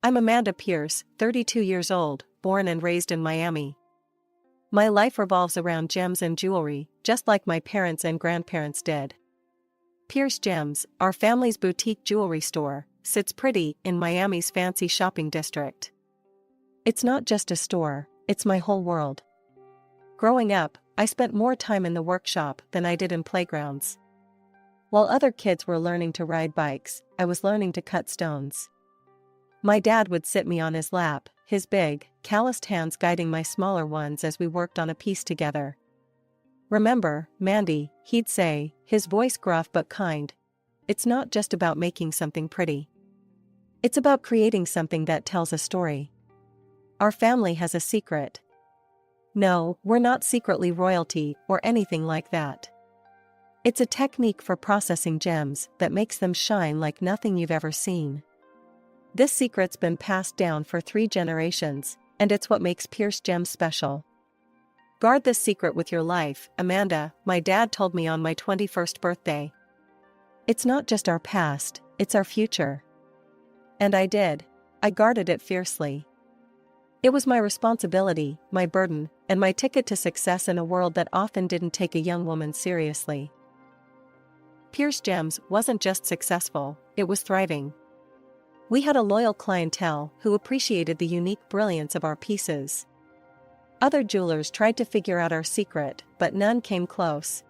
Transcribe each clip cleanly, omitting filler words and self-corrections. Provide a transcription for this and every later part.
I'm Amanda Pearce, 32 years old, born and raised in Miami. My life revolves around gems and jewelry, just like my parents and grandparents did. Pearce Gems, our family's boutique jewelry store, sits pretty in Miami's fancy shopping district. It's not just a store, it's my whole world. Growing up, I spent more time in the workshop than I did in playgrounds. While other kids were learning to ride bikes, I was learning to cut stones. My dad would sit me on his lap, his big, calloused hands guiding my smaller ones as we worked on a piece together. "Remember, Mandy," he'd say, his voice gruff but kind. "It's not just about making something pretty. It's about creating something that tells a story. Our family has a secret. No, we're not secretly royalty or anything like that. It's a technique for processing gems that makes them shine like nothing you've ever seen. This secret's been passed down for 3 generations, and it's what makes Pearce Gems special. Guard this secret with your life, Amanda," my dad told me on my 21st birthday. "It's not just our past, it's our future." And I did. I guarded it fiercely. It was my responsibility, my burden, and my ticket to success in a world that often didn't take a young woman seriously. Pearce Gems wasn't just successful, it was thriving. We had a loyal clientele who appreciated the unique brilliance of our pieces. Other jewelers tried to figure out our secret, but none came close.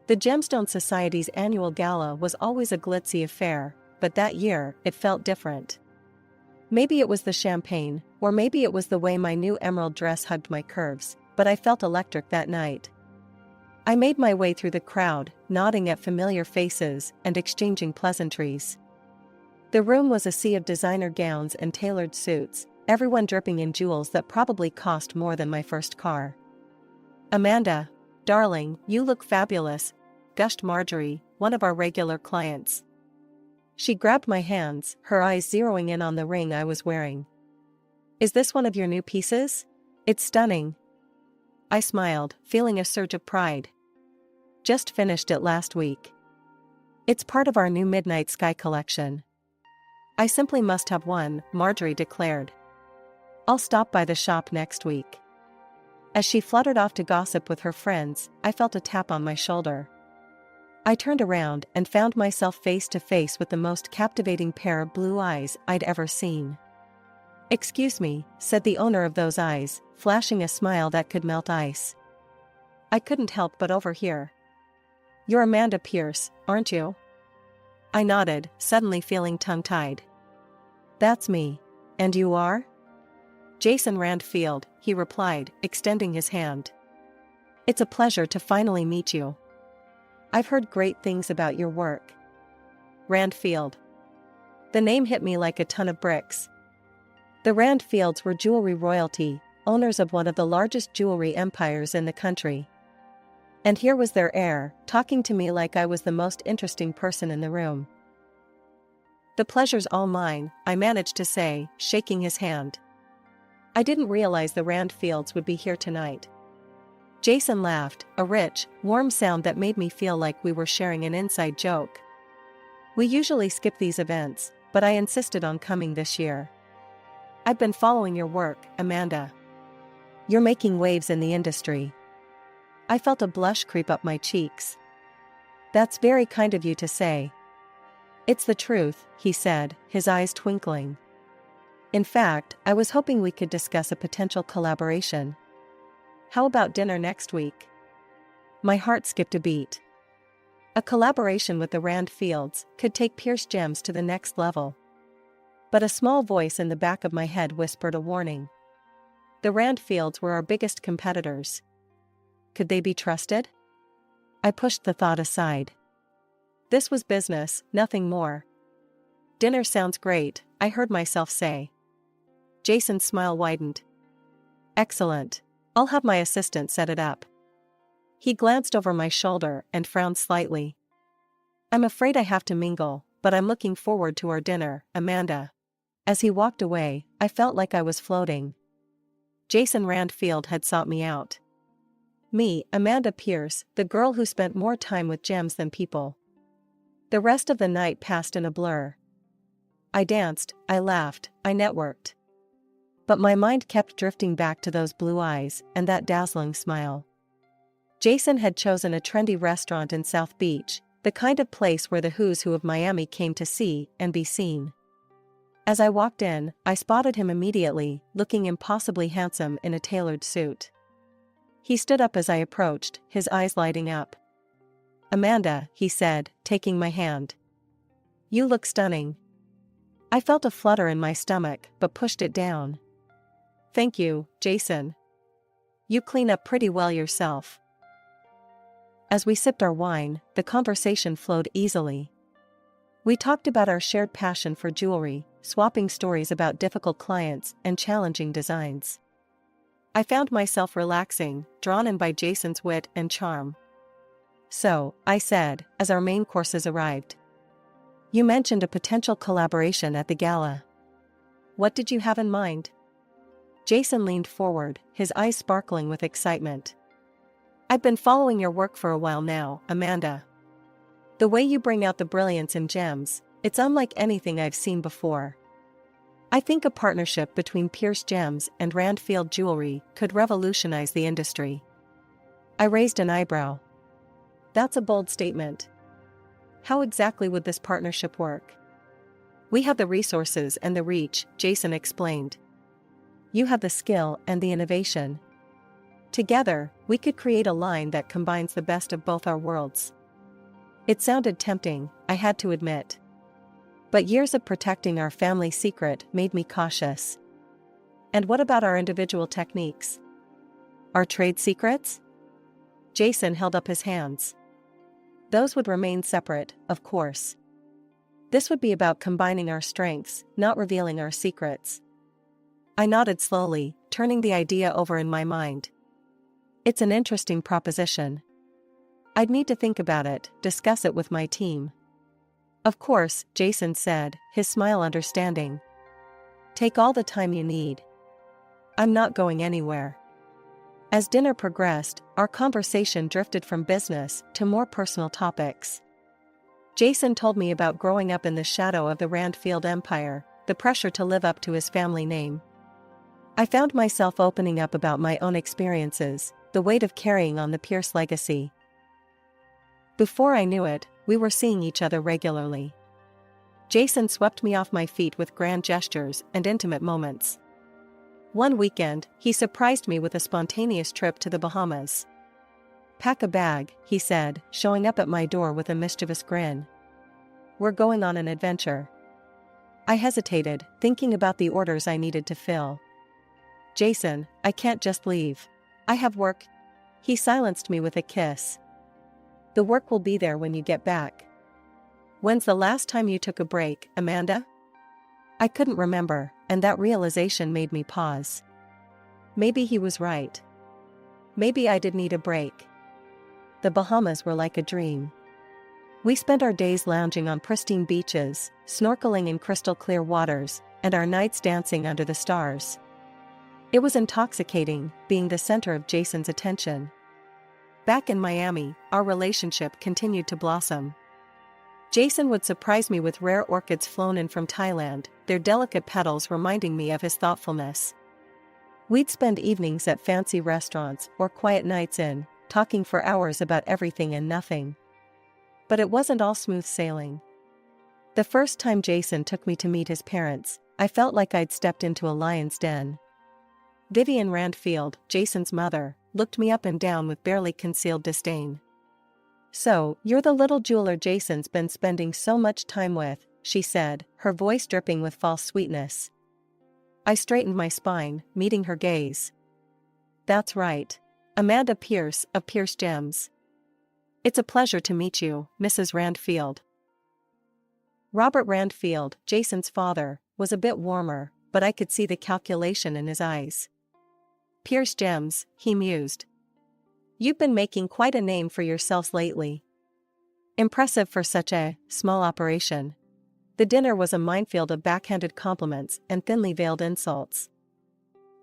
The Gemstone Society's annual gala was always a glitzy affair, but that year, it felt different. Maybe it was the champagne, or maybe it was the way my new emerald dress hugged my curves, but I felt electric that night. I made my way through the crowd, nodding at familiar faces and exchanging pleasantries. The room was a sea of designer gowns and tailored suits, everyone dripping in jewels that probably cost more than my first car. "Amanda, darling, you look fabulous," gushed Marjorie, one of our regular clients. She grabbed my hands, her eyes zeroing in on the ring I was wearing. "Is this one of your new pieces? It's stunning." I smiled, feeling a surge of pride. "Just finished it last week. It's part of our new Midnight Sky collection." "I simply must have one," Marjorie declared. "I'll stop by the shop next week." As she fluttered off to gossip with her friends, I felt a tap on my shoulder. I turned around and found myself face to face with the most captivating pair of blue eyes I'd ever seen. "Excuse me," said the owner of those eyes, flashing a smile that could melt ice. I couldn't help but overhear. "You're Amanda Pearce, aren't you?" I nodded, suddenly feeling tongue-tied. "That's me. And you are?" "Jason Randfield," he replied, extending his hand. "It's a pleasure to finally meet you. I've heard great things about your work." Randfield. The name hit me like a ton of bricks. The Randfields were jewelry royalty, owners of one of the largest jewelry empires in the country. And here was their heir, talking to me like I was the most interesting person in the room. "The pleasure's all mine," I managed to say, shaking his hand. "I didn't realize the Randfields would be here tonight." Jason laughed, a rich, warm sound that made me feel like we were sharing an inside joke. "We usually skip these events, but I insisted on coming this year. I've been following your work, Amanda. You're making waves in the industry." I felt a blush creep up my cheeks. "That's very kind of you to say." "It's the truth," he said, his eyes twinkling. "In fact, I was hoping we could discuss a potential collaboration. How about dinner next week?" My heart skipped a beat. A collaboration with the Randfields could take Pearce Gems to the next level. But a small voice in the back of my head whispered a warning. The Randfields were our biggest competitors. Could they be trusted? I pushed the thought aside. This was business, nothing more. "Dinner sounds great," I heard myself say. Jason's smile widened. "Excellent. I'll have my assistant set it up." He glanced over my shoulder and frowned slightly. "I'm afraid I have to mingle, but I'm looking forward to our dinner, Amanda." As he walked away, I felt like I was floating. Jason Randfield had sought me out. Me, Amanda Pearce, the girl who spent more time with gems than people. The rest of the night passed in a blur. I danced, I laughed, I networked. But my mind kept drifting back to those blue eyes and that dazzling smile. Jason had chosen a trendy restaurant in South Beach, the kind of place where the who's who of Miami came to see and be seen. As I walked in, I spotted him immediately, looking impossibly handsome in a tailored suit. He stood up as I approached, his eyes lighting up. "Amanda," he said, taking my hand. "You look stunning." I felt a flutter in my stomach, but pushed it down. "Thank you, Jason. You clean up pretty well yourself." As we sipped our wine, the conversation flowed easily. We talked about our shared passion for jewelry, swapping stories about difficult clients and challenging designs. I found myself relaxing, drawn in by Jason's wit and charm. "So," I said, as our main courses arrived. "You mentioned a potential collaboration at the gala. What did you have in mind?" Jason leaned forward, his eyes sparkling with excitement. "I've been following your work for a while now, Amanda. The way you bring out the brilliance in gems, it's unlike anything I've seen before. I think a partnership between Pearce Gems and Randfield Jewelry could revolutionize the industry." I raised an eyebrow. "That's a bold statement. How exactly would this partnership work?" "We have the resources and the reach," Jason explained. "You have the skill and the innovation. Together, we could create a line that combines the best of both our worlds." It sounded tempting, I had to admit. But years of protecting our family secret made me cautious. "And what about our individual techniques? Our trade secrets?" Jason held up his hands. "Those would remain separate, of course. This would be about combining our strengths, not revealing our secrets." I nodded slowly, turning the idea over in my mind. "It's an interesting proposition. I'd need to think about it, discuss it with my team." "Of course," Jason said, his smile understanding. "Take all the time you need. I'm not going anywhere." As dinner progressed, our conversation drifted from business to more personal topics. Jason told me about growing up in the shadow of the Randfield Empire, the pressure to live up to his family name. I found myself opening up about my own experiences, the weight of carrying on the Pearce legacy. Before I knew it, we were seeing each other regularly. Jason swept me off my feet with grand gestures and intimate moments. One weekend, he surprised me with a spontaneous trip to the Bahamas. "Pack a bag," he said, showing up at my door with a mischievous grin. "We're going on an adventure." I hesitated, thinking about the orders I needed to fill. "Jason, I can't just leave. I have work." He silenced me with a kiss. "The work will be there when you get back." "When's the last time you took a break, Amanda?" I couldn't remember, and that realization made me pause. Maybe he was right. Maybe I did need a break. The Bahamas were like a dream. We spent our days lounging on pristine beaches, snorkeling in crystal clear waters, and our nights dancing under the stars. It was intoxicating, being the center of Jason's attention. Back in Miami, our relationship continued to blossom. Jason would surprise me with rare orchids flown in from Thailand, their delicate petals reminding me of his thoughtfulness. We'd spend evenings at fancy restaurants or quiet nights in, talking for hours about everything and nothing. But it wasn't all smooth sailing. The first time Jason took me to meet his parents, I felt like I'd stepped into a lion's den. Vivian Randfield, Jason's mother, looked me up and down with barely concealed disdain. "So, you're the little jeweler Jason's been spending so much time with," she said, her voice dripping with false sweetness. I straightened my spine, meeting her gaze. "That's right. Amanda Pearce of Pearce Gems. It's a pleasure to meet you, Mrs. Randfield." Robert Randfield, Jason's father, was a bit warmer, but I could see the calculation in his eyes. "Pearce Gems," he mused. "You've been making quite a name for yourselves lately. Impressive for such a small operation." The dinner was a minefield of backhanded compliments and thinly veiled insults.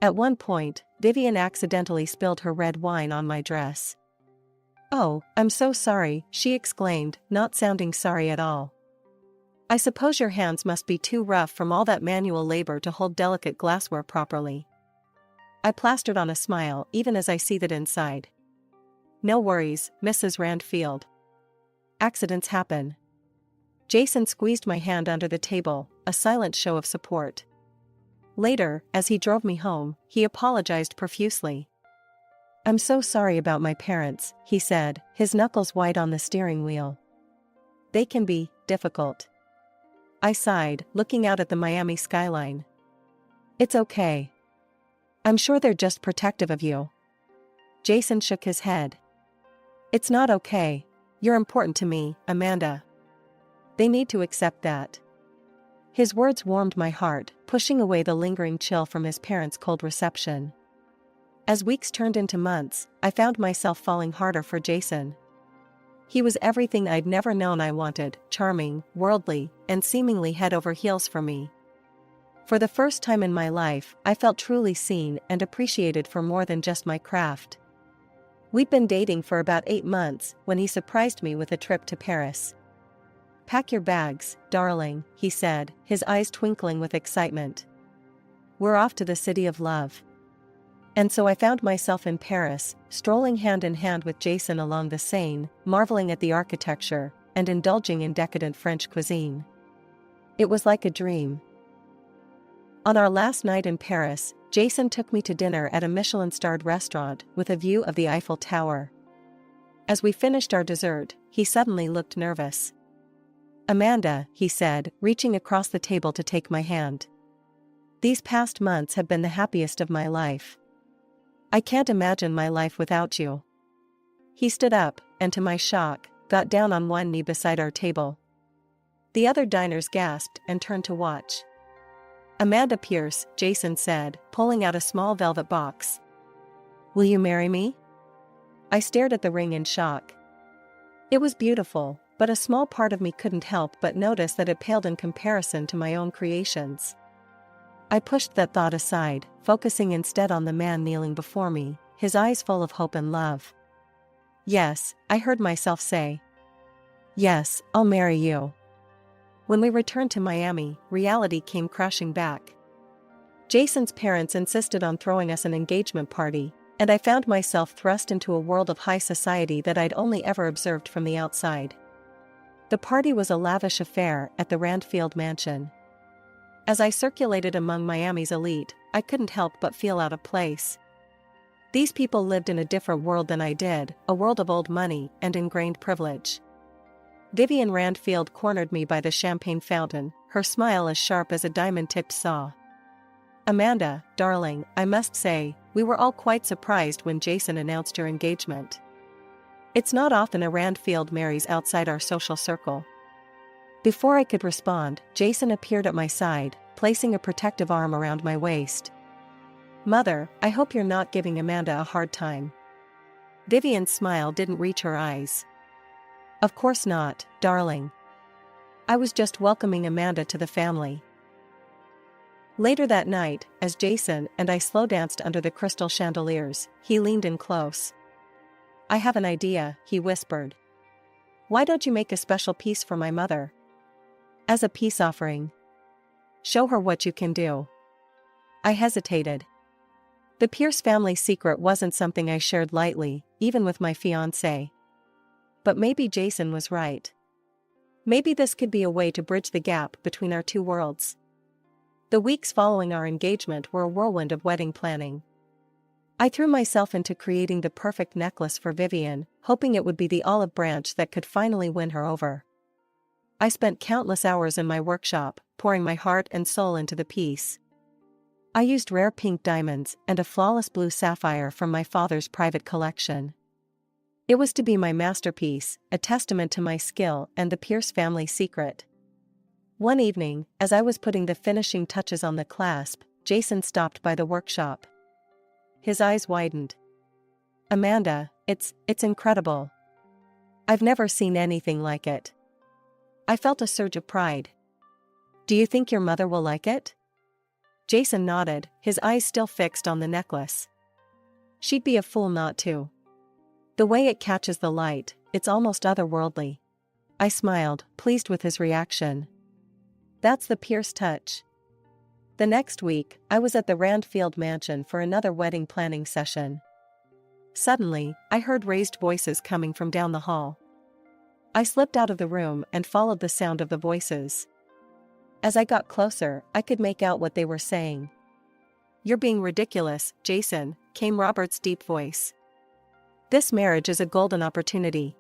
At one point, Vivian accidentally spilled her red wine on my dress. "Oh, I'm so sorry," she exclaimed, not sounding sorry at all. I suppose your hands must be too rough from all that manual labor to hold delicate glassware properly. I plastered on a smile even as I seethed inside. No worries, Mrs. Randfield. Accidents happen. Jason squeezed my hand under the table, a silent show of support. Later, as he drove me home, he apologized profusely. I'm so sorry about my parents, he said, his knuckles white on the steering wheel. They can be difficult. I sighed, looking out at the Miami skyline. It's okay. I'm sure they're just protective of you. Jason shook his head. It's not okay. You're important to me, Amanda. They need to accept that. His words warmed my heart, pushing away the lingering chill from his parents' cold reception. As weeks turned into months, I found myself falling harder for Jason. He was everything I'd never known I wanted, charming, worldly, and seemingly head over heels for me. For the first time in my life, I felt truly seen and appreciated for more than just my craft. We'd been dating for about 8 months when he surprised me with a trip to Paris. Pack your bags, darling, he said, his eyes twinkling with excitement. We're off to the city of love. And so I found myself in Paris, strolling hand in hand with Jason along the Seine, marveling at the architecture, and indulging in decadent French cuisine. It was like a dream. On our last night in Paris, Jason took me to dinner at a Michelin-starred restaurant with a view of the Eiffel Tower. As we finished our dessert, he suddenly looked nervous. Amanda, he said, reaching across the table to take my hand. These past months have been the happiest of my life. I can't imagine my life without you. He stood up, and to my shock, got down on one knee beside our table. The other diners gasped and turned to watch. Amanda Pearce, Jason said, pulling out a small velvet box. Will you marry me? I stared at the ring in shock. It was beautiful, but a small part of me couldn't help but notice that it paled in comparison to my own creations. I pushed that thought aside, focusing instead on the man kneeling before me, his eyes full of hope and love. Yes, I heard myself say. Yes, I'll marry you. When we returned to Miami, reality came crashing back. Jason's parents insisted on throwing us an engagement party, and I found myself thrust into a world of high society that I'd only ever observed from the outside. The party was a lavish affair at the Randfield mansion. As I circulated among Miami's elite, I couldn't help but feel out of place. These people lived in a different world than I did, a world of old money and ingrained privilege. Vivian Randfield cornered me by the champagne fountain, her smile as sharp as a diamond-tipped saw. Amanda, darling, I must say, we were all quite surprised when Jason announced your engagement. It's not often a Randfield marries outside our social circle. Before I could respond, Jason appeared at my side, placing a protective arm around my waist. Mother, I hope you're not giving Amanda a hard time. Vivian's smile didn't reach her eyes. Of course not, darling. I was just welcoming Amanda to the family. Later that night, as Jason and I slow danced under the crystal chandeliers, he leaned in close. I have an idea, he whispered. Why don't you make a special piece for my mother? As a peace offering. Show her what you can do. I hesitated. The Pearce family secret wasn't something I shared lightly, even with my fiancé. But maybe Jason was right. Maybe this could be a way to bridge the gap between our two worlds. The weeks following our engagement were a whirlwind of wedding planning. I threw myself into creating the perfect necklace for Vivian, hoping it would be the olive branch that could finally win her over. I spent countless hours in my workshop, pouring my heart and soul into the piece. I used rare pink diamonds and a flawless blue sapphire from my father's private collection. It was to be my masterpiece, a testament to my skill and the Pearce family secret. One evening, as I was putting the finishing touches on the clasp, Jason stopped by the workshop. His eyes widened. Amanda, it's incredible. I've never seen anything like it. I felt a surge of pride. Do you think your mother will like it? Jason nodded, his eyes still fixed on the necklace. She'd be a fool not to. The way it catches the light, it's almost otherworldly. I smiled, pleased with his reaction. That's the Pearce touch. The next week, I was at the Randfield mansion for another wedding planning session. Suddenly, I heard raised voices coming from down the hall. I slipped out of the room and followed the sound of the voices. As I got closer, I could make out what they were saying. "You're being ridiculous, Jason," came Robert's deep voice. "This marriage is a golden opportunity.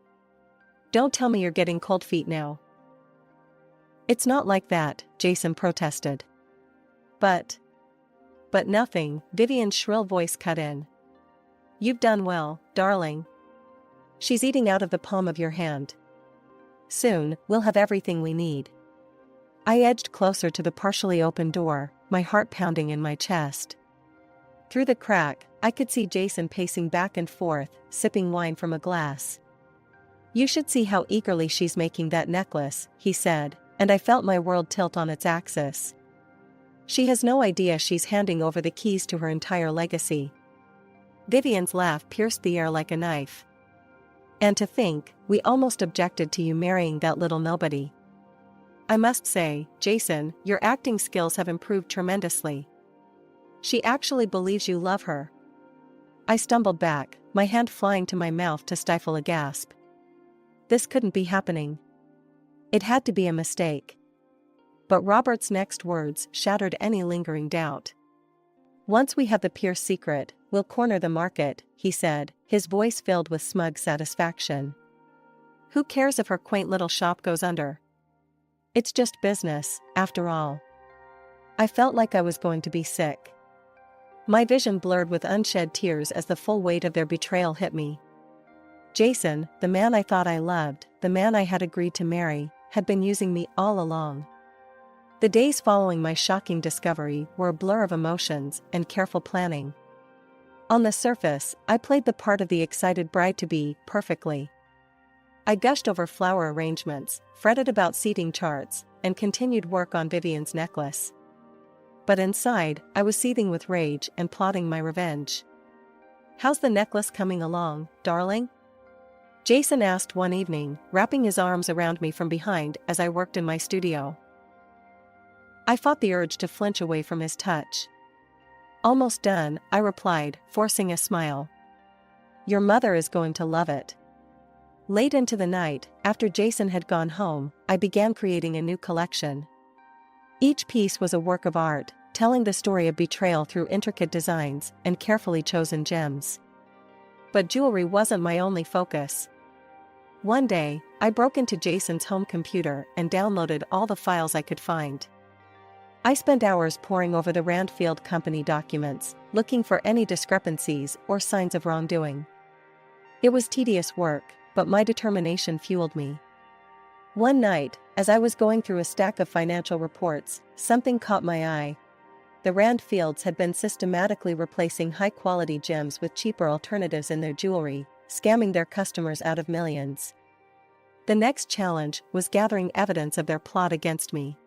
Don't tell me you're getting cold feet now." "It's not like that," Jason protested. But nothing," Vivian's shrill voice cut in. "You've done well, darling. She's eating out of the palm of your hand. Soon, we'll have everything we need." I edged closer to the partially open door, my heart pounding in my chest. Through the crack, I could see Jason pacing back and forth, sipping wine from a glass. "You should see how eagerly she's making that necklace," he said, and I felt my world tilt on its axis. "She has no idea she's handing over the keys to her entire legacy." Vivian's laugh pierced the air like a knife. "And to think, we almost objected to you marrying that little nobody. I must say, Jason, your acting skills have improved tremendously. She actually believes you love her." I stumbled back, my hand flying to my mouth to stifle a gasp. This couldn't be happening. It had to be a mistake. But Robert's next words shattered any lingering doubt. "Once we have the Pearce secret, we'll corner the market," he said, his voice filled with smug satisfaction. "Who cares if her quaint little shop goes under? It's just business, after all." I felt like I was going to be sick. My vision blurred with unshed tears as the full weight of their betrayal hit me. Jason, the man I thought I loved, the man I had agreed to marry, had been using me all along. The days following my shocking discovery were a blur of emotions and careful planning. On the surface, I played the part of the excited bride-to-be perfectly. I gushed over flower arrangements, fretted about seating charts, and continued work on Vivian's necklace. But inside, I was seething with rage and plotting my revenge. "How's the necklace coming along, darling?" Jason asked one evening, wrapping his arms around me from behind as I worked in my studio. I fought the urge to flinch away from his touch. "Almost done," I replied, forcing a smile. "Your mother is going to love it." Late into the night, after Jason had gone home, I began creating a new collection. Each piece was a work of art, telling the story of betrayal through intricate designs and carefully chosen gems. But jewelry wasn't my only focus. One day, I broke into Jason's home computer and downloaded all the files I could find. I spent hours poring over the Randfield Company documents, looking for any discrepancies or signs of wrongdoing. It was tedious work, but my determination fueled me. One night, as I was going through a stack of financial reports, something caught my eye. The Randfields had been systematically replacing high-quality gems with cheaper alternatives in their jewelry, scamming their customers out of millions. The next challenge was gathering evidence of their plot against me.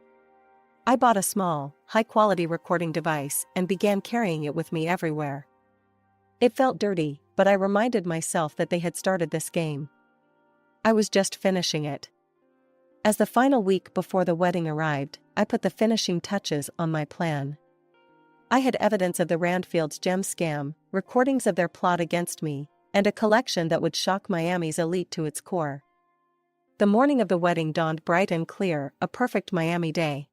I bought a small, high-quality recording device and began carrying it with me everywhere. It felt dirty, but I reminded myself that they had started this game. I was just finishing it. As the final week before the wedding arrived, I put the finishing touches on my plan. I had evidence of the Randfields' gem scam, recordings of their plot against me, and a collection that would shock Miami's elite to its core. The morning of the wedding dawned bright and clear, a perfect Miami day.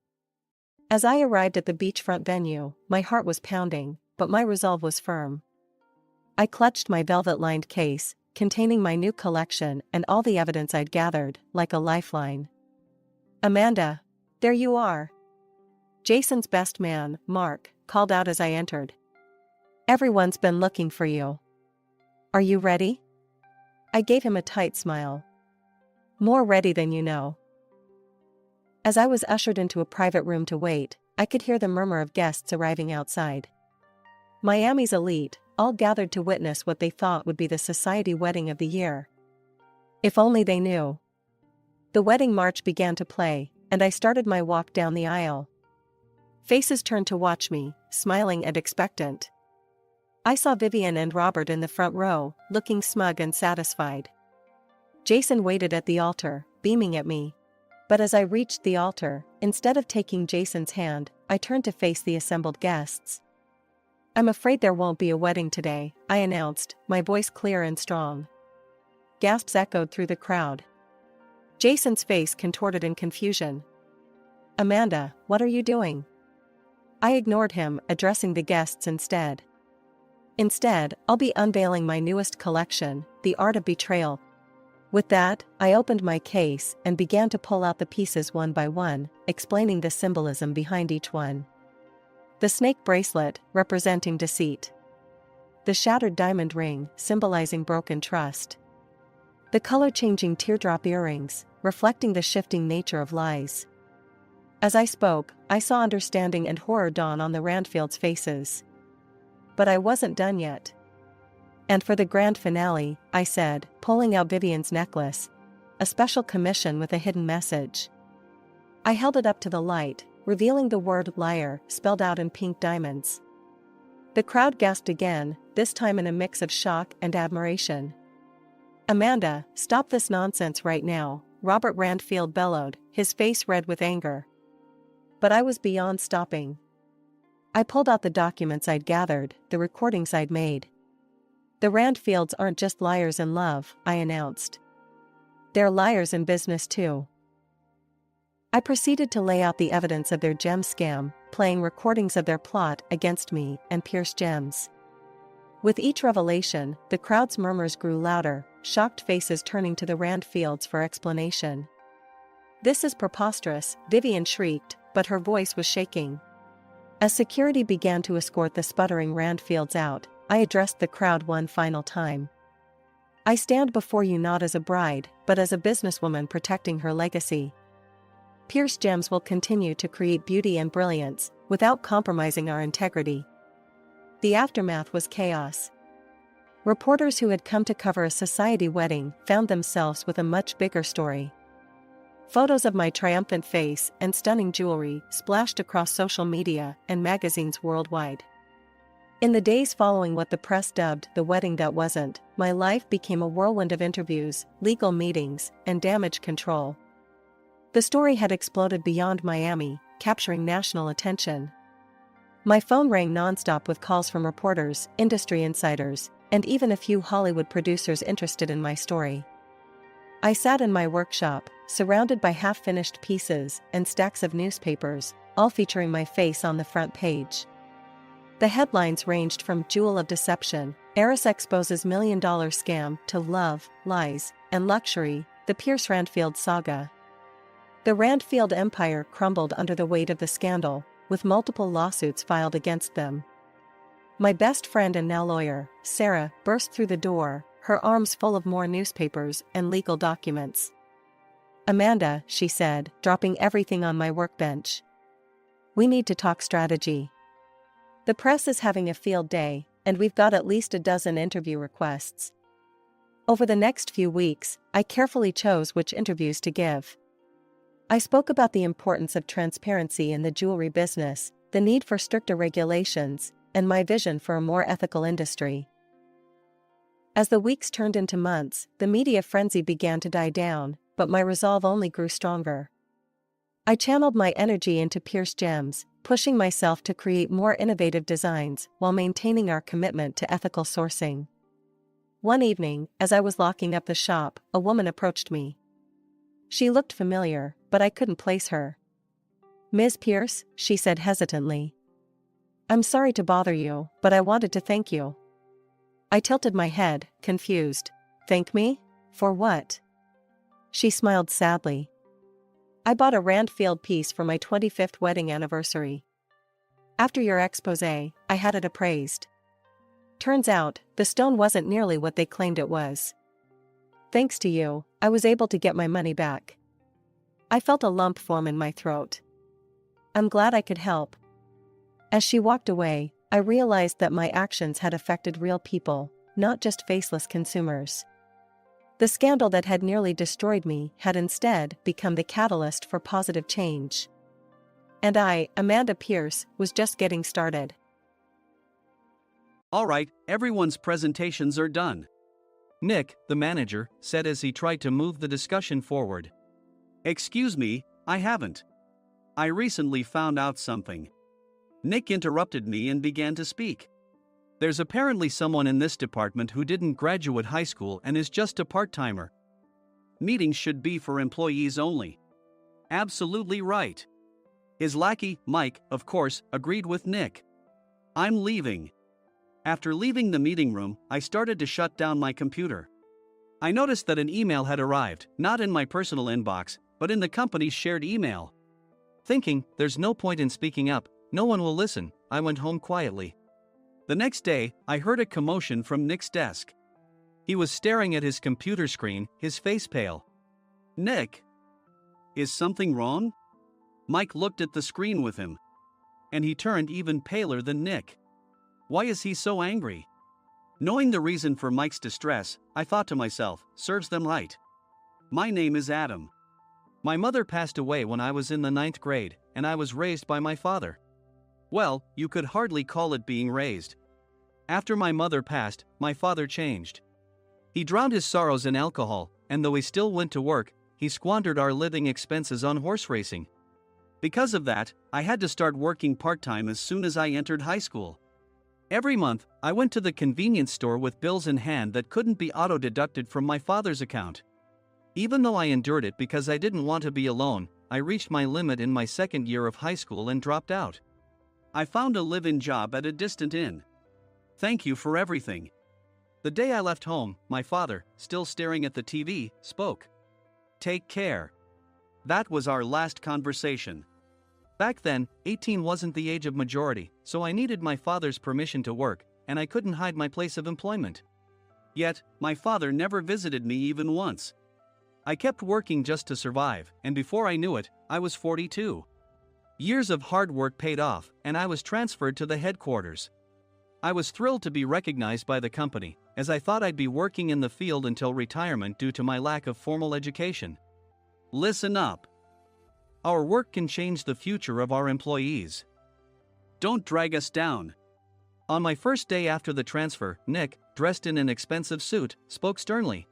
As I arrived at the beachfront venue, my heart was pounding, but my resolve was firm. I clutched my velvet-lined case, containing my new collection and all the evidence I'd gathered, like a lifeline. "Amanda, there you are." Jason's best man, Mark, called out as I entered. "Everyone's been looking for you. Are you ready?" I gave him a tight smile. "More ready than you know." As I was ushered into a private room to wait, I could hear the murmur of guests arriving outside. Miami's elite, all gathered to witness what they thought would be the society wedding of the year. If only they knew. The wedding march began to play, and I started my walk down the aisle. Faces turned to watch me, smiling and expectant. I saw Vivian and Robert in the front row, looking smug and satisfied. Jason waited at the altar, beaming at me. But as I reached the altar, instead of taking Jason's hand, I turned to face the assembled guests. "I'm afraid there won't be a wedding today," I announced, my voice clear and strong. Gasps echoed through the crowd. Jason's face contorted in confusion. "Amanda, what are you doing?" I ignored him, addressing the guests instead. "Instead, I'll be unveiling my newest collection, The Art of Betrayal." With that, I opened my case and began to pull out the pieces one by one, explaining the symbolism behind each one. The snake bracelet, representing deceit. The shattered diamond ring, symbolizing broken trust. The color-changing teardrop earrings, reflecting the shifting nature of lies. As I spoke, I saw understanding and horror dawn on the Randfields' faces. But I wasn't done yet. "And for the grand finale," I said, pulling out Vivian's necklace. "A special commission with a hidden message." I held it up to the light, revealing the word liar spelled out in pink diamonds. The crowd gasped again, this time in a mix of shock and admiration. "Amanda, stop this nonsense right now," Robert Randfield bellowed, his face red with anger. But I was beyond stopping. I pulled out the documents I'd gathered, the recordings I'd made. "The Randfields aren't just liars in love," I announced. "They're liars in business too." I proceeded to lay out the evidence of their gem scam, playing recordings of their plot against me and Pearce Gems. With each revelation, the crowd's murmurs grew louder, shocked faces turning to the Randfields for explanation. "This is preposterous," Vivian shrieked, but her voice was shaking. As security began to escort the sputtering Randfields out, I addressed the crowd one final time. "I stand before you not as a bride, but as a businesswoman protecting her legacy. Pearce Gems will continue to create beauty and brilliance, without compromising our integrity." The aftermath was chaos. Reporters who had come to cover a society wedding found themselves with a much bigger story. Photos of my triumphant face and stunning jewelry splashed across social media and magazines worldwide. In the days following what the press dubbed the wedding that wasn't, my life became a whirlwind of interviews, legal meetings, and damage control. The story had exploded beyond Miami, capturing national attention. My phone rang nonstop with calls from reporters, industry insiders, and even a few Hollywood producers interested in my story. I sat in my workshop, surrounded by half-finished pieces and stacks of newspapers, all featuring my face on the front page. The headlines ranged from "Jewel of Deception," "Heiress Exposes $1 Million Scam," to "Love, Lies, and Luxury, the Pearce Randfield Saga." The Randfield empire crumbled under the weight of the scandal, with multiple lawsuits filed against them. My best friend and now lawyer, Sarah, burst through the door, her arms full of more newspapers and legal documents. "Amanda," she said, dropping everything on my workbench. "We need to talk strategy. The press is having a field day, and we've got at least a dozen interview requests." Over the next few weeks, I carefully chose which interviews to give. I spoke about the importance of transparency in the jewelry business, the need for stricter regulations, and my vision for a more ethical industry. As the weeks turned into months, the media frenzy began to die down, but my resolve only grew stronger. I channeled my energy into Pearce Gems, pushing myself to create more innovative designs while maintaining our commitment to ethical sourcing. One evening, as I was locking up the shop, a woman approached me. She looked familiar, but I couldn't place her. "Ms. Pearce," she said hesitantly. "I'm sorry to bother you, but I wanted to thank you." I tilted my head, confused. "Thank me? For what?" She smiled sadly. "I bought a Randfield piece for my 25th wedding anniversary. After your exposé, I had it appraised. Turns out, the stone wasn't nearly what they claimed it was. Thanks to you, I was able to get my money back." I felt a lump form in my throat. "I'm glad I could help." As she walked away, I realized that my actions had affected real people, not just faceless consumers. The scandal that had nearly destroyed me had instead become the catalyst for positive change. And I, Amanda Pearce, was just getting started. "All right, everyone's presentations are done," Nick, the manager, said as he tried to move the discussion forward. Excuse me, I haven't. I recently found out something. Nick interrupted me and began to speak. There's apparently someone in this department who didn't graduate high school and is just a part-timer. Meetings should be for employees only. Absolutely right. His lackey, Mike, of course, agreed with Nick. I'm leaving. After leaving the meeting room, I started to shut down my computer. I noticed that an email had arrived, not in my personal inbox, but in the company's shared email. Thinking, there's no point in speaking up, no one will listen, I went home quietly. The next day, I heard a commotion from Nick's desk. He was staring at his computer screen, his face pale. Nick? Is something wrong? Mike looked at the screen with him. And he turned even paler than Nick. Why is he so angry? Knowing the reason for Mike's distress, I thought to myself, serves them right. My name is Adam. My mother passed away when I was in the 9th grade, and I was raised by my father. Well, you could hardly call it being raised. After my mother passed, my father changed. He drowned his sorrows in alcohol, and though he still went to work, he squandered our living expenses on horse racing. Because of that, I had to start working part-time as soon as I entered high school. Every month, I went to the convenience store with bills in hand that couldn't be auto-deducted from my father's account. Even though I endured it because I didn't want to be alone, I reached my limit in my second year of high school and dropped out. I found a live-in job at a distant inn. Thank you for everything. The day I left home, my father, still staring at the TV, spoke. Take care. That was our last conversation. Back then, 18 wasn't the age of majority, so I needed my father's permission to work, and I couldn't hide my place of employment. Yet, my father never visited me even once. I kept working just to survive, and before I knew it, I was 42. Years of hard work paid off, and I was transferred to the headquarters. I was thrilled to be recognized by the company, as I thought I'd be working in the field until retirement due to my lack of formal education. Listen up. Our work can change the future of our employees. Don't drag us down. On my first day after the transfer, Nick, dressed in an expensive suit, spoke sternly.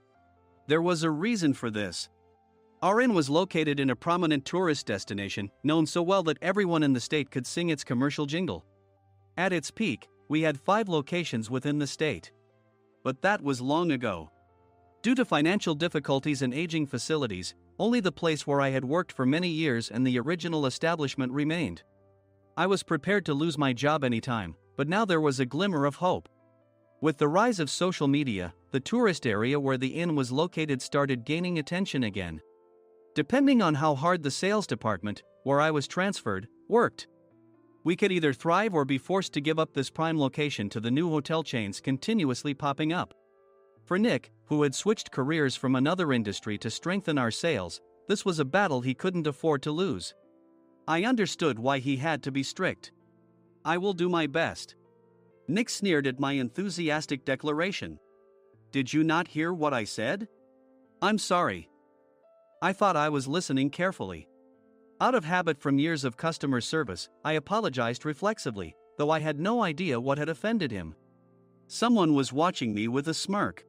There was a reason for this. Our inn was located in a prominent tourist destination, known so well that everyone in the state could sing its commercial jingle. At its peak, we had 5 locations within the state. But that was long ago. Due to financial difficulties and aging facilities, only the place where I had worked for many years and the original establishment remained. I was prepared to lose my job anytime, but now there was a glimmer of hope. With the rise of social media, the tourist area where the inn was located started gaining attention again. Depending on how hard the sales department, where I was transferred, worked, we could either thrive or be forced to give up this prime location to the new hotel chains continuously popping up. For Nick, who had switched careers from another industry to strengthen our sales, this was a battle he couldn't afford to lose. I understood why he had to be strict. I will do my best. Nick sneered at my enthusiastic declaration. Did you not hear what I said? I'm sorry. I thought I was listening carefully. Out of habit from years of customer service, I apologized reflexively, though I had no idea what had offended him. Someone was watching me with a smirk.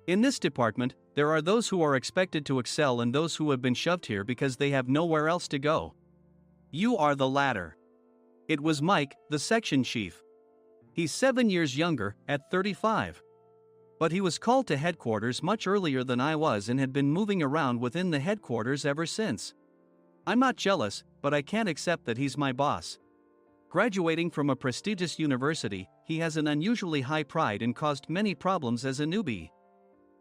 In this department, there are those who are expected to excel and those who have been shoved here because they have nowhere else to go. You are the latter. It was Mike, the section chief. He's 7 years younger, at 35. But he was called to headquarters much earlier than I was and had been moving around within the headquarters ever since. I'm not jealous, but I can't accept that he's my boss. Graduating from a prestigious university, he has an unusually high pride and caused many problems as a newbie,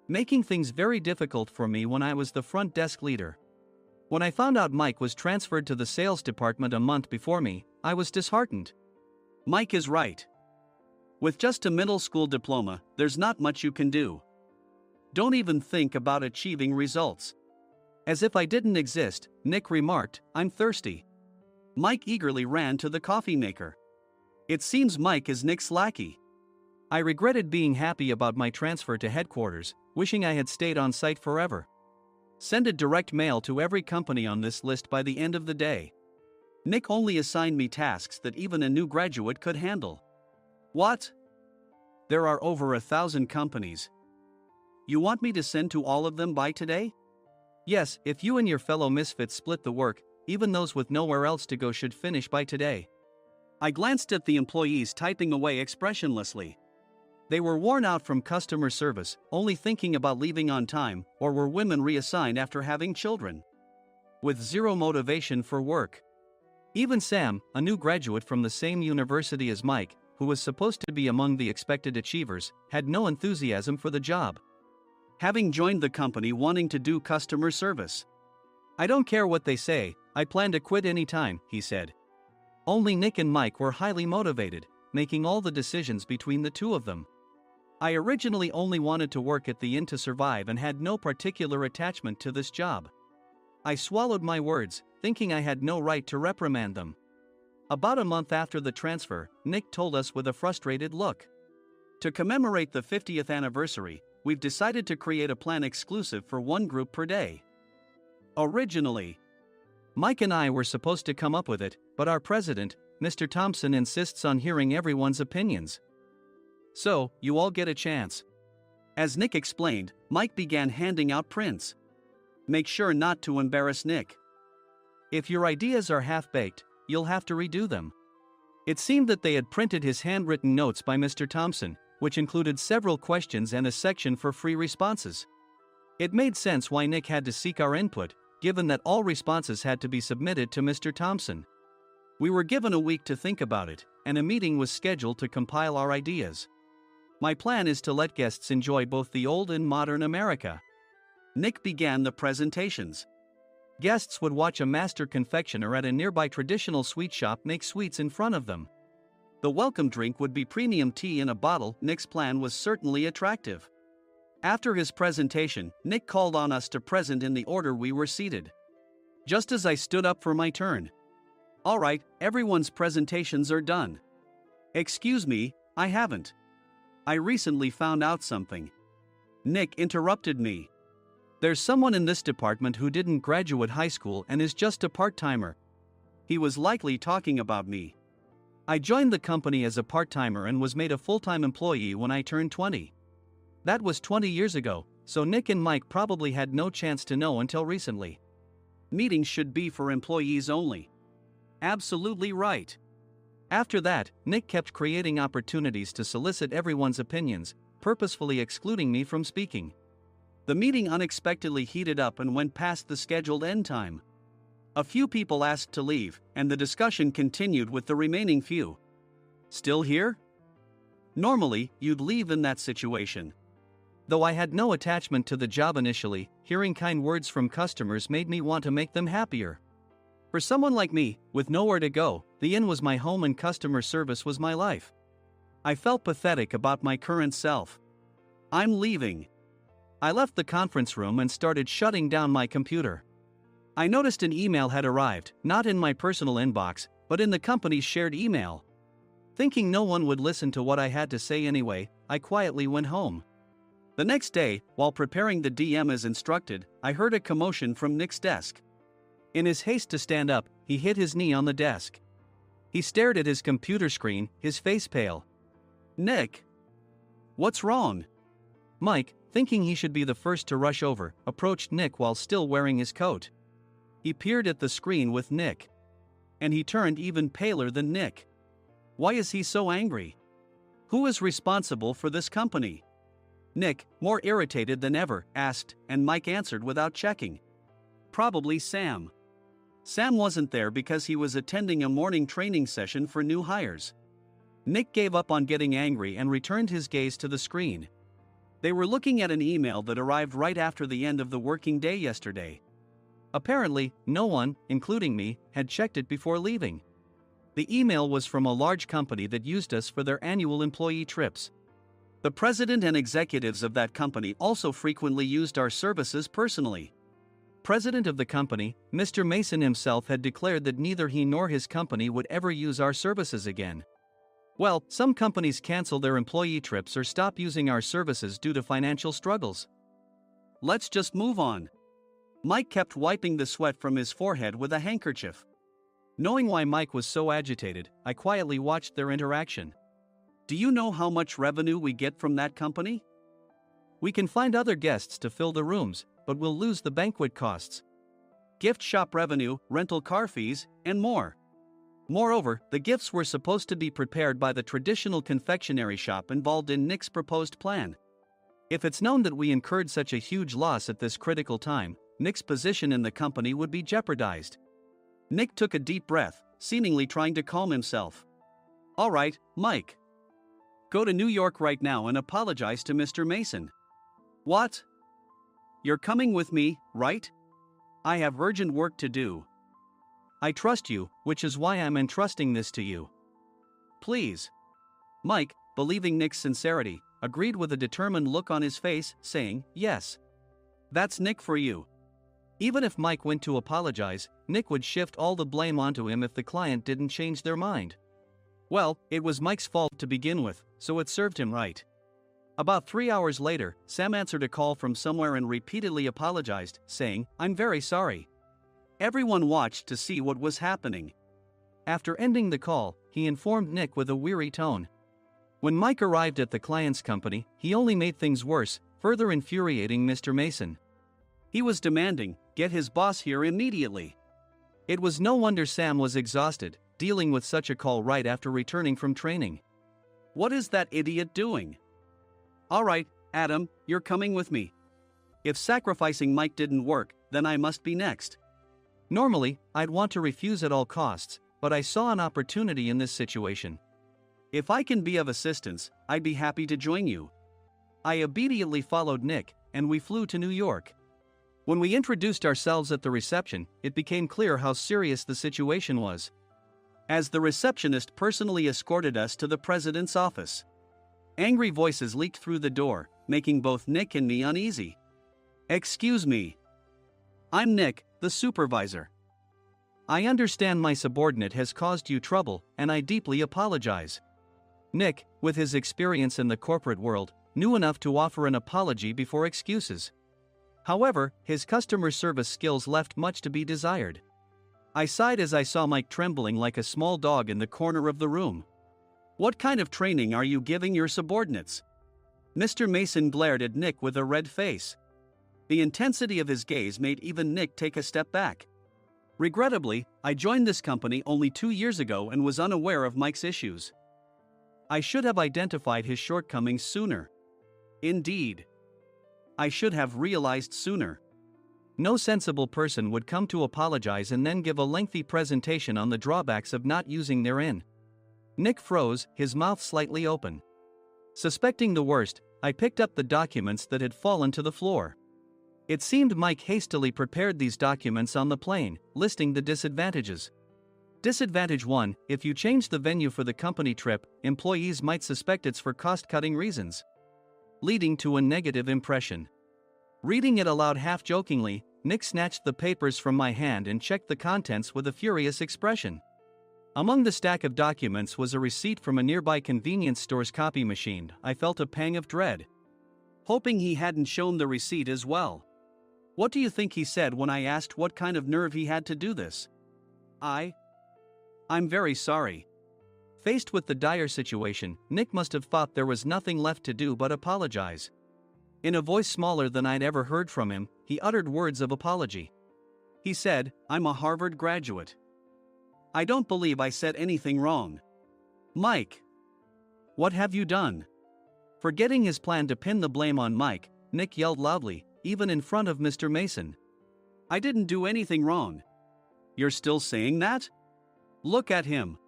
making things very difficult for me when I was the front desk leader. When I found out Mike was transferred to the sales department a month before me, I was disheartened. Mike is right. With just a middle school diploma, there's not much you can do. Don't even think about achieving results. As if I didn't exist, Nick remarked, I'm thirsty. Mike eagerly ran to the coffee maker. It seems Mike is Nick's lackey. I regretted being happy about my transfer to headquarters, wishing I had stayed on site forever. Send a direct mail to every company on this list by the end of the day. Nick only assigned me tasks that even a new graduate could handle. What? There are over 1,000 companies. You want me to send to all of them by today? Yes, if you and your fellow misfits split the work, even those with nowhere else to go should finish by today. I glanced at the employees typing away expressionlessly. They were worn out from customer service, only thinking about leaving on time, or were women reassigned after having children. With zero motivation for work. Even Sam, a new graduate from the same university as Mike, who was supposed to be among the expected achievers, had no enthusiasm for the job. Having joined the company wanting to do customer service. I don't care what they say, I plan to quit anytime, he said. Only Nick and Mike were highly motivated, making all the decisions between the two of them. I originally only wanted to work at the inn to survive and had no particular attachment to this job. I swallowed my words, thinking I had no right to reprimand them. About a month after the transfer, Nick told us with a frustrated look. To commemorate the 50th anniversary, we've decided to create a plan exclusive for one group per day. Originally, Mike and I were supposed to come up with it, but our president, Mr. Thompson, insists on hearing everyone's opinions. So, you all get a chance. As Nick explained, Mike began handing out prints. Make sure not to embarrass Nick. If your ideas are half-baked, you'll have to redo them. It seemed that they had printed his handwritten notes by Mr. Thompson, which included several questions and a section for free responses. It made sense why Nick had to seek our input, given that all responses had to be submitted to Mr. Thompson. We were given a week to think about it, and a meeting was scheduled to compile our ideas. My plan is to let guests enjoy both the old and modern America. Nick began the presentations. Guests would watch a master confectioner at a nearby traditional sweet shop make sweets in front of them. The welcome drink would be premium tea in a bottle. Nick's plan was certainly attractive. After his presentation, Nick called on us to present in the order we were seated. Just as I stood up for my turn. All right, everyone's presentations are done. Excuse me, I haven't. I recently found out something. Nick interrupted me. There's someone in this department who didn't graduate high school and is just a part-timer. He was likely talking about me. I joined the company as a part-timer and was made a full-time employee when I turned 20. That was 20 years ago, so Nick and Mike probably had no chance to know until recently. Meetings should be for employees only. Absolutely right. After that, Nick kept creating opportunities to solicit everyone's opinions, purposefully excluding me from speaking. The meeting unexpectedly heated up and went past the scheduled end time. A few people asked to leave, and the discussion continued with the remaining few. Still here? Normally, you'd leave in that situation. Though I had no attachment to the job initially, hearing kind words from customers made me want to make them happier. For someone like me, with nowhere to go, the inn was my home and customer service was my life. I felt pathetic about my current self. I'm leaving. I left the conference room and started shutting down my computer. I noticed an email had arrived, not in my personal inbox, but in the company's shared email. Thinking no one would listen to what I had to say anyway, I quietly went home. The next day, while preparing the DM as instructed, I heard a commotion from Nick's desk. In his haste to stand up, he hit his knee on the desk. He stared at his computer screen, his face pale. Nick! What's wrong? Mike, thinking he should be the first to rush over, approached Nick while still wearing his coat. He peered at the screen with Nick. And he turned even paler than Nick. Why is he so angry? Who is responsible for this company? Nick, more irritated than ever, asked, and Mike answered without checking. Probably Sam. Sam wasn't there because he was attending a morning training session for new hires. Nick gave up on getting angry and returned his gaze to the screen. They were looking at an email that arrived right after the end of the working day yesterday. Apparently, no one, including me, had checked it before leaving. The email was from a large company that used us for their annual employee trips. The president and executives of that company also frequently used our services personally. President of the company, Mr. Mason himself, had declared that neither he nor his company would ever use our services again. Well, some companies cancel their employee trips or stop using our services due to financial struggles. Let's just move on. Mike kept wiping the sweat from his forehead with a handkerchief. Knowing why Mike was so agitated, I quietly watched their interaction. Do you know how much revenue we get from that company? We can find other guests to fill the rooms, but we'll lose the banquet costs, gift shop revenue, rental car fees, and more. Moreover, the gifts were supposed to be prepared by the traditional confectionery shop involved in Nick's proposed plan. If it's known that we incurred such a huge loss at this critical time, Nick's position in the company would be jeopardized. Nick took a deep breath, seemingly trying to calm himself. All right, Mike. Go to New York right now and apologize to Mr. Mason. What? You're coming with me, right? I have urgent work to do. I trust you, which is why I'm entrusting this to you. Please. Mike, believing Nick's sincerity, agreed with a determined look on his face, saying, yes. That's Nick for you. Even if Mike went to apologize, Nick would shift all the blame onto him if the client didn't change their mind. Well, it was Mike's fault to begin with, so it served him right. About 3 hours later, Sam answered a call from somewhere and repeatedly apologized, saying, I'm very sorry. Everyone watched to see what was happening. After ending the call, he informed Nick with a weary tone. When Mike arrived at the client's company, he only made things worse, further infuriating Mr. Mason. He was demanding, get his boss here immediately. It was no wonder Sam was exhausted, dealing with such a call right after returning from training. What is that idiot doing? All right, Adam, you're coming with me. If sacrificing Mike didn't work, then I must be next. Normally, I'd want to refuse at all costs, but I saw an opportunity in this situation. If I can be of assistance, I'd be happy to join you. I obediently followed Nick, and we flew to New York. When we introduced ourselves at the reception, it became clear how serious the situation was, as the receptionist personally escorted us to the president's office. Angry voices leaked through the door, making both Nick and me uneasy. Excuse me. I'm Nick, the supervisor. I understand my subordinate has caused you trouble, and I deeply apologize. Nick, with his experience in the corporate world, knew enough to offer an apology before excuses. However, his customer service skills left much to be desired. I sighed as I saw Mike trembling like a small dog in the corner of the room. What kind of training are you giving your subordinates? Mr. Mason glared at Nick with a red face. The intensity of his gaze made even Nick take a step back. Regrettably, I joined this company only 2 years ago and was unaware of Mike's issues. I should have identified his shortcomings sooner. Indeed. I should have realized sooner. No sensible person would come to apologize and then give a lengthy presentation on the drawbacks of not using their in. Nick froze, his mouth slightly open. Suspecting the worst, I picked up the documents that had fallen to the floor. It seemed Mike hastily prepared these documents on the plane, listing the disadvantages. Disadvantage 1: if you change the venue for the company trip, employees might suspect it's for cost-cutting reasons, leading to a negative impression. Reading it aloud half-jokingly, Nick snatched the papers from my hand and checked the contents with a furious expression. Among the stack of documents was a receipt from a nearby convenience store's copy machine. I felt a pang of dread, hoping he hadn't shown the receipt as well. What do you think he said when I asked what kind of nerve he had to do this? I'm very sorry. Faced with the dire situation, Nick must have thought there was nothing left to do but apologize. In a voice smaller than I'd ever heard from him, he uttered words of apology. He said, I'm a Harvard graduate. I don't believe I said anything wrong. Mike, what have you done? Forgetting his plan to pin the blame on Mike, Nick yelled loudly, even in front of Mr. Mason. I didn't do anything wrong. You're still saying that? Look at him.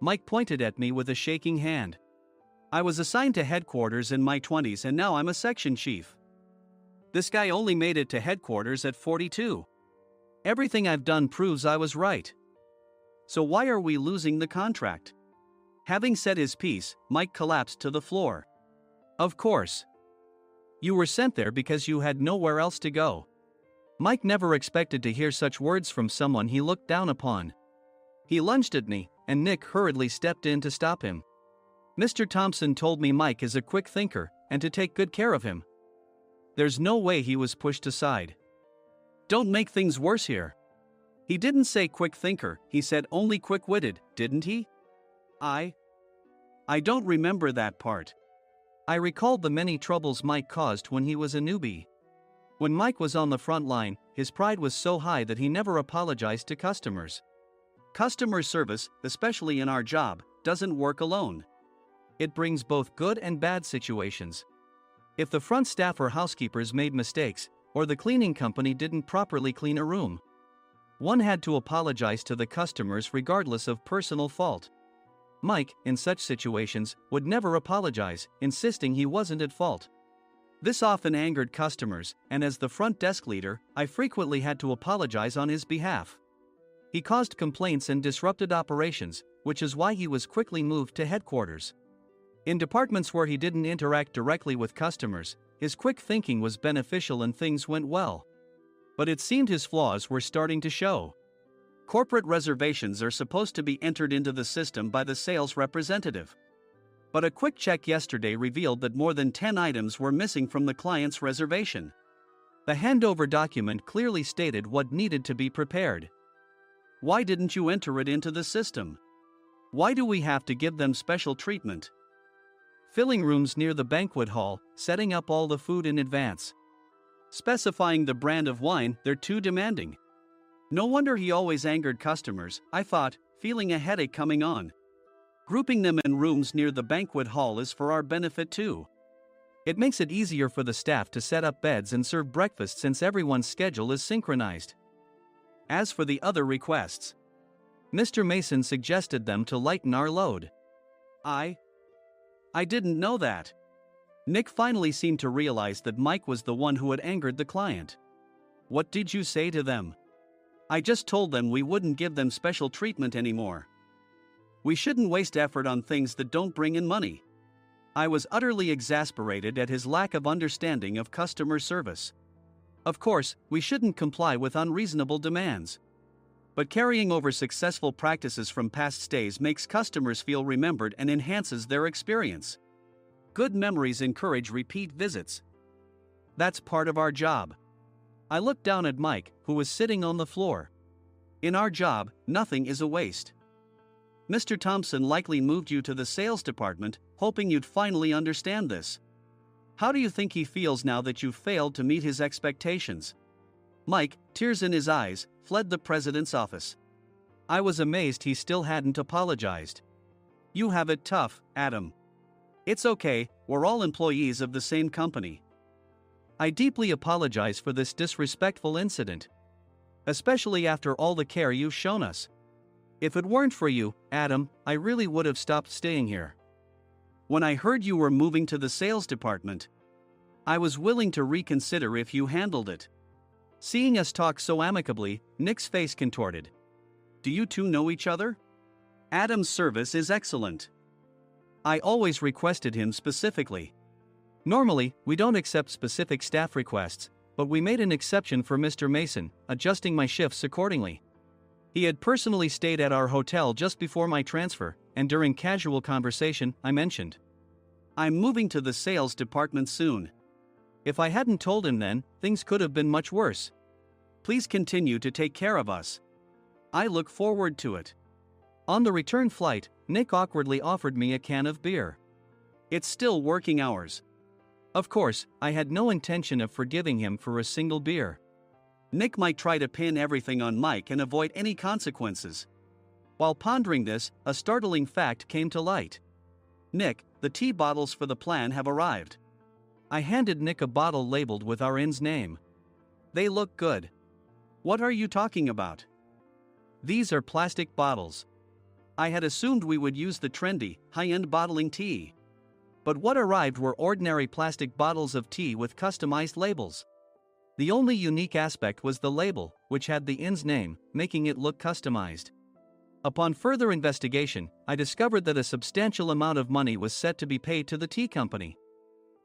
Mike pointed at me with a shaking hand. I was assigned to headquarters in my 20s and now I'm a section chief. This guy only made it to headquarters at 42. Everything I've done proves I was right. So why are we losing the contract? Having said his piece, Mike collapsed to the floor. Of course. You were sent there because you had nowhere else to go. Mike never expected to hear such words from someone he looked down upon. He lunged at me, and Nick hurriedly stepped in to stop him. Mr. Thompson told me Mike is a quick thinker, and to take good care of him. There's no way he was pushed aside. Don't make things worse here. He didn't say quick thinker, he said only quick-witted, didn't he? I don't remember that part. I recalled the many troubles Mike caused when he was a newbie. When Mike was on the front line, his pride was so high that he never apologized to customers. Customer service, especially in our job, doesn't work alone. It brings both good and bad situations. If the front staff or housekeepers made mistakes, or the cleaning company didn't properly clean a room, one had to apologize to the customers regardless of personal fault. Mike, in such situations, would never apologize, insisting he wasn't at fault. This often angered customers, and as the front desk leader, I frequently had to apologize on his behalf. He caused complaints and disrupted operations, which is why he was quickly moved to headquarters. In departments where he didn't interact directly with customers, his quick thinking was beneficial and things went well. But it seemed his flaws were starting to show. Corporate reservations are supposed to be entered into the system by the sales representative. But a quick check yesterday revealed that more than 10 items were missing from the client's reservation. The handover document clearly stated what needed to be prepared. Why didn't you enter it into the system? Why do we have to give them special treatment? Filling rooms near the banquet hall, setting up all the food in advance. Specifying the brand of wine, they're too demanding. No wonder he always angered customers, I thought, feeling a headache coming on. Grouping them in rooms near the banquet hall is for our benefit too. It makes it easier for the staff to set up beds and serve breakfast since everyone's schedule is synchronized. As for the other requests, Mr. Mason suggested them to lighten our load. I didn't know that. Nick finally seemed to realize that Mike was the one who had angered the client. What did you say to them? I just told them we wouldn't give them special treatment anymore. We shouldn't waste effort on things that don't bring in money. I was utterly exasperated at his lack of understanding of customer service. Of course, we shouldn't comply with unreasonable demands. But carrying over successful practices from past stays makes customers feel remembered and enhances their experience. Good memories encourage repeat visits. That's part of our job. I looked down at Mike, who was sitting on the floor. In our job, nothing is a waste. Mr. Thompson likely moved you to the sales department, hoping you'd finally understand this. How do you think he feels now that you failed to meet his expectations? Mike, tears in his eyes, fled the president's office. I was amazed he still hadn't apologized. You have it tough, Adam. It's okay, we're all employees of the same company. I deeply apologize for this disrespectful incident. Especially after all the care you've shown us. If it weren't for you, Adam, I really would have stopped staying here. When I heard you were moving to the sales department, I was willing to reconsider if you handled it. Seeing us talk so amicably, Nick's face contorted. Do you two know each other? Adam's service is excellent. I always requested him specifically. Normally, we don't accept specific staff requests, but we made an exception for Mr. Mason, adjusting my shifts accordingly. He had personally stayed at our hotel just before my transfer, and during casual conversation, I mentioned, I'm moving to the sales department soon. If I hadn't told him then, things could have been much worse. Please continue to take care of us. I look forward to it. On the return flight, Nick awkwardly offered me a can of beer. It's still working hours. Of course, I had no intention of forgiving him for a single beer. Nick might try to pin everything on Mike and avoid any consequences. While pondering this, a startling fact came to light. Nick, the tea bottles for the plan have arrived. I handed Nick a bottle labeled with our inn's name. They look good. What are you talking about? These are plastic bottles. I had assumed we would use the trendy, high-end bottling tea. But what arrived were ordinary plastic bottles of tea with customized labels. The only unique aspect was the label, which had the inn's name, making it look customized. Upon further investigation, I discovered that a substantial amount of money was set to be paid to the tea company.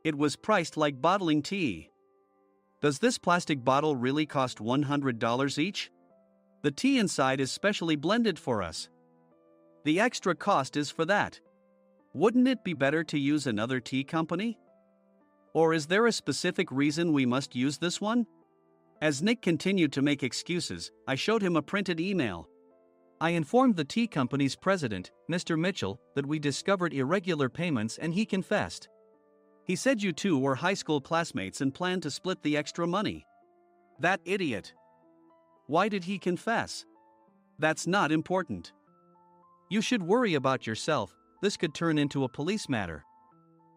It was priced like bottling tea. Does this plastic bottle really cost $100 each? The tea inside is specially blended for us. The extra cost is for that. Wouldn't it be better to use another tea company? Or is there a specific reason we must use this one? As Nick continued to make excuses, I showed him a printed email. I informed the tea company's president, Mr. Mitchell, that we discovered irregular payments and he confessed. He said you two were high school classmates and planned to split the extra money. That idiot. Why did he confess? That's not important. You should worry about yourself, this could turn into a police matter.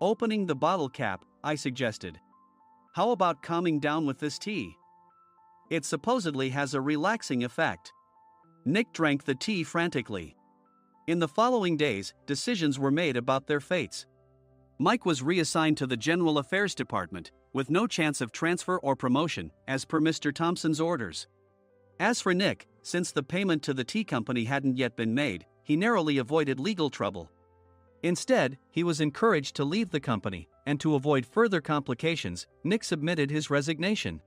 Opening the bottle cap, I suggested. How about calming down with this tea? It supposedly has a relaxing effect. Nick drank the tea frantically. In the following days, decisions were made about their fates. Mike was reassigned to the General Affairs Department, with no chance of transfer or promotion, as per Mr. Thompson's orders. As for Nick, since the payment to the tea company hadn't yet been made, he narrowly avoided legal trouble. Instead, he was encouraged to leave the company, and to avoid further complications, Nick submitted his resignation.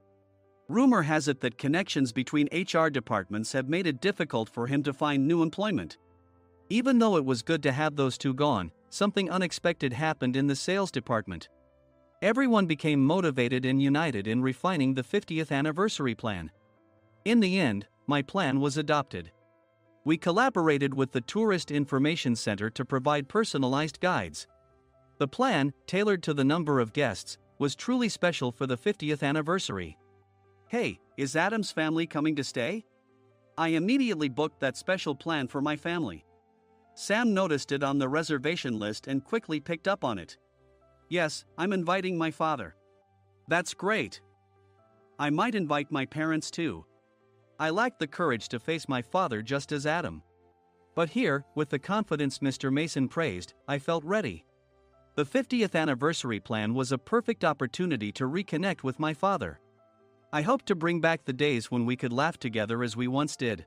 Rumor has it that connections between HR departments have made it difficult for him to find new employment. Even though it was good to have those two gone, something unexpected happened in the sales department. Everyone became motivated and united in refining the 50th anniversary plan. In the end, my plan was adopted. We collaborated with the Tourist Information Center to provide personalized guides. The plan, tailored to the number of guests, was truly special for the 50th anniversary. Hey, is Adam's family coming to stay? I immediately booked that special plan for my family. Sam noticed it on the reservation list and quickly picked up on it. Yes, I'm inviting my father. That's great. I might invite my parents too. I lacked the courage to face my father just as Adam. But here, with the confidence Mr. Mason praised, I felt ready. The 50th anniversary plan was a perfect opportunity to reconnect with my father. I hoped to bring back the days when we could laugh together as we once did.